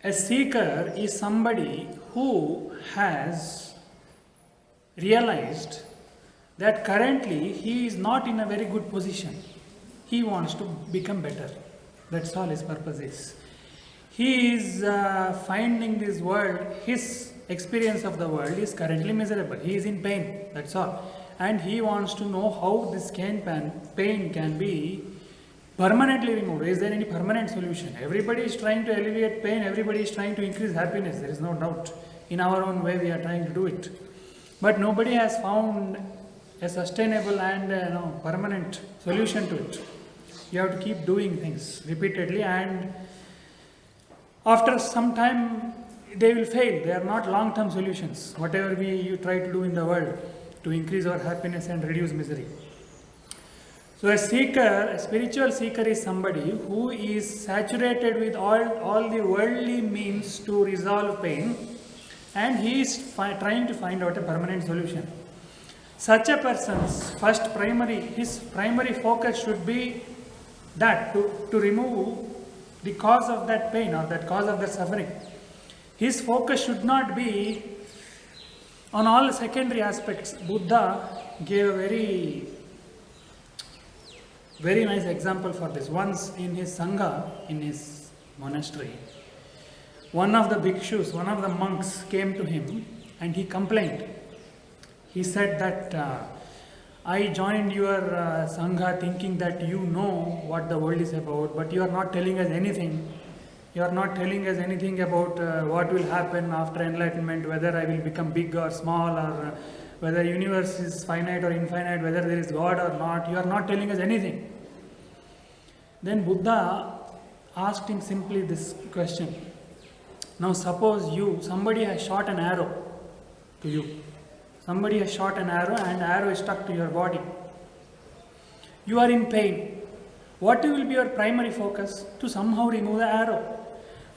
A seeker is somebody who has realized that currently he is not in a very good position. He wants to become better. That's all his purpose is. He is finding this world, his experience of the world is currently miserable. He is in pain, that's all. And he wants to know how this pain can be permanently removed. Is there any permanent solution? Everybody is trying to alleviate pain, everybody is trying to increase happiness, there is no doubt. In our own way we are trying to do it. But nobody has found a sustainable and permanent solution to it. You have to keep doing things repeatedly, and after some time they will fail. They are not long-term solutions, whatever you try to do in the world to increase our happiness and reduce misery. So a seeker, a spiritual seeker is somebody who is saturated with all the worldly means to resolve pain, and he is trying to find out a permanent solution. Such a person's his primary focus should be that to remove the cause of that pain or that cause of that suffering. His focus should not be on all secondary aspects. Buddha gave a very, very nice example for this. Once in his Sangha, in his monastery, one of the bhikshus, one of the monks came to him and he complained. He said that I joined your Sangha thinking that you know what the world is about, but you are not telling us anything. You are not telling us anything about what will happen after enlightenment, whether I will become big or small, or whether universe is finite or infinite, whether there is God or not. You are not telling us anything. Then Buddha asked him simply this question. Now suppose somebody has shot an arrow to you. Somebody has shot an arrow and arrow is stuck to your body. You are in pain. What will be your primary focus? To somehow remove the arrow.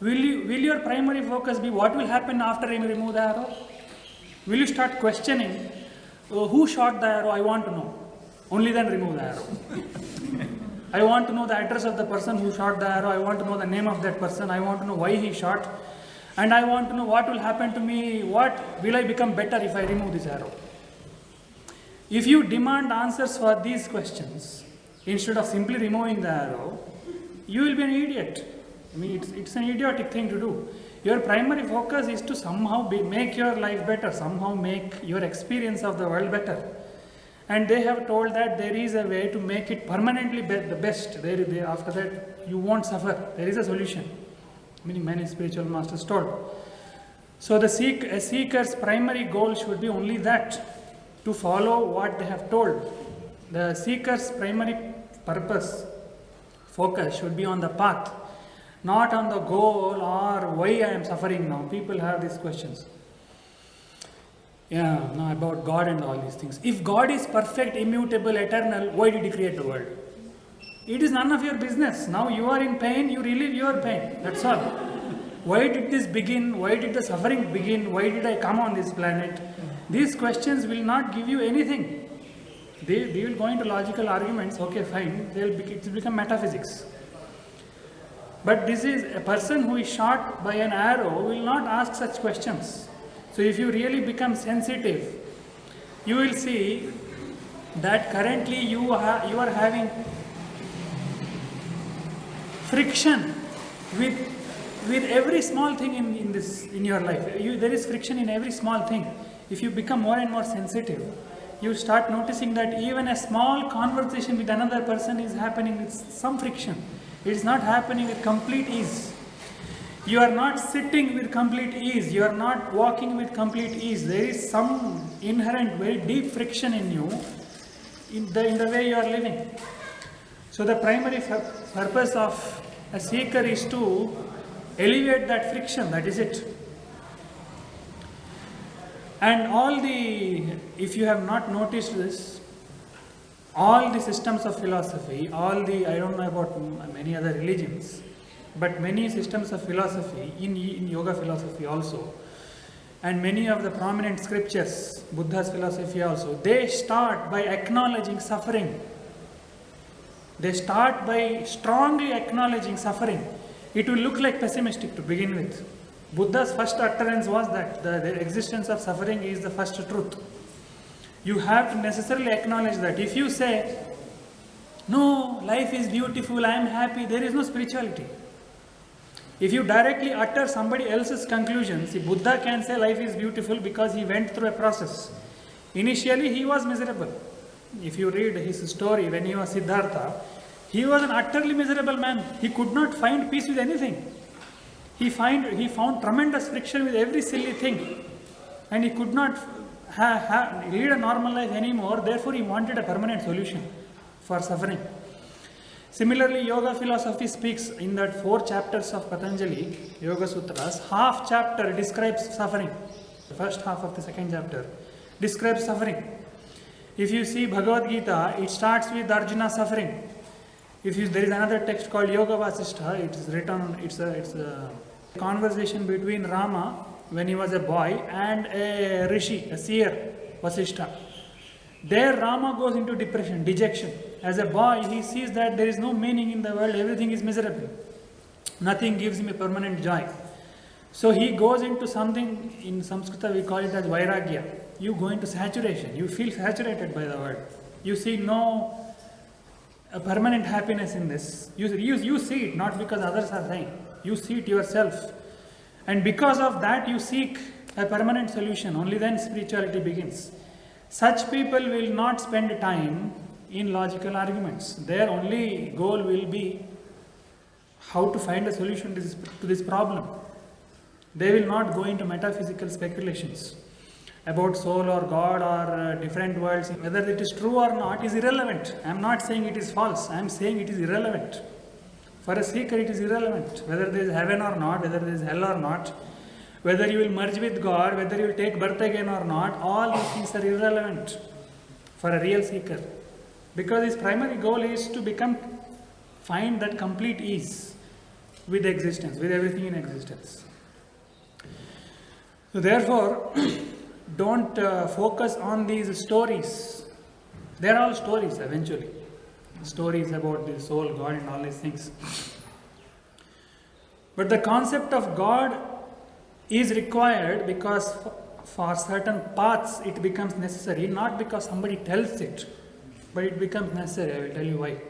Will your primary focus be what will happen after you remove the arrow? Will you start questioning, who shot the arrow? I want to know. Only then remove the arrow. I want to know the address of the person who shot the arrow. I want to know the name of that person. I want to know why he shot. And I want to know what will happen to me. What will I become better if I remove this arrow? If you demand answers for these questions, instead of simply removing the arrow, you will be an idiot. I mean, it's an idiotic thing to do. Your primary focus is to somehow make your life better, somehow make your experience of the world better. And they have told that there is a way to make it permanently the best. After that, you won't suffer. There is a solution. Many spiritual masters told. So a seeker's primary goal should be only that, to follow what they have told. The seeker's primary focus should be on the path, not on the goal or why I am suffering now. People have these questions. About God and all these things. If God is perfect, immutable, eternal, why did He create the world? It is none of your business. Now you are in pain, you relieve your pain. That's all. Why did this begin? Why did the suffering begin? Why did I come on this planet? These questions will not give you anything. They will go into logical arguments. Okay, fine. It will become metaphysics. But this is a person who is shot by an arrow will not ask such questions. So if you really become sensitive, you will see that currently you are having friction with every small thing in your life. There is friction in every small thing. If you become more and more sensitive, you start noticing that even a small conversation with another person is happening with some friction. It is not happening with complete ease. You are not sitting with complete ease. You are not walking with complete ease. There is some inherent, very deep friction in you, in the way you are living. So the primary purpose of a seeker is to alleviate that friction. That is it. And if you have not noticed this, all the systems of philosophy, I don't know about many other religions, but many systems of philosophy, in yoga philosophy also, and many of the prominent scriptures, Buddha's philosophy also, they start by acknowledging suffering. They start by strongly acknowledging suffering. it will look like pessimistic to begin with. Buddha's first utterance was that the existence of suffering is the first truth. You have to necessarily acknowledge that. If you say, no, life is beautiful, I am happy, there is no spirituality. If you directly utter somebody else's conclusion, see, Buddha can say life is beautiful because he went through a process. Initially, he was miserable. If you read his story when he was Siddhartha, he was an utterly miserable man. He could not find peace with anything. He found tremendous friction with every silly thing. And he could not lead a normal life anymore. Therefore, he wanted a permanent solution for suffering. Similarly, Yoga philosophy speaks in that 4 chapters of Patanjali, Yoga Sutras, half chapter describes suffering. The first half of the 2nd chapter describes suffering. If you see Bhagavad Gita, it starts with Arjuna's suffering. There is another text called Yoga Vasishtha. It is written. It's a conversation between Rama when he was a boy and a rishi, a seer, Vasishtha. There Rama goes into depression, dejection. As a boy, he sees that there is no meaning in the world, everything is miserable. Nothing gives him a permanent joy. So he goes into something, in Sanskrit we call it as Vairagya. You go into saturation, you feel saturated by the world. You see no permanent happiness in this. You see it, not because others are saying. You see it yourself. And because of that, you seek a permanent solution. Only then spirituality begins. Such people will not spend time in logical arguments. Their only goal will be how to find a solution to this problem. They will not go into metaphysical speculations about soul or God or different worlds. Whether it is true or not is irrelevant. I am not saying it is false. I am saying it is irrelevant. For a seeker, it is irrelevant. Whether there is heaven or not, whether there is hell or not, whether you will merge with God, whether you will take birth again or not, all these things are irrelevant for a real seeker. Because his primary goal is to find that complete ease with existence, with everything in existence. So therefore, don't focus on these stories. They are all stories eventually. Stories about the soul, God and all these things. But the concept of God is required because for certain paths it becomes necessary, not because somebody tells it, but it becomes necessary. I will tell you why.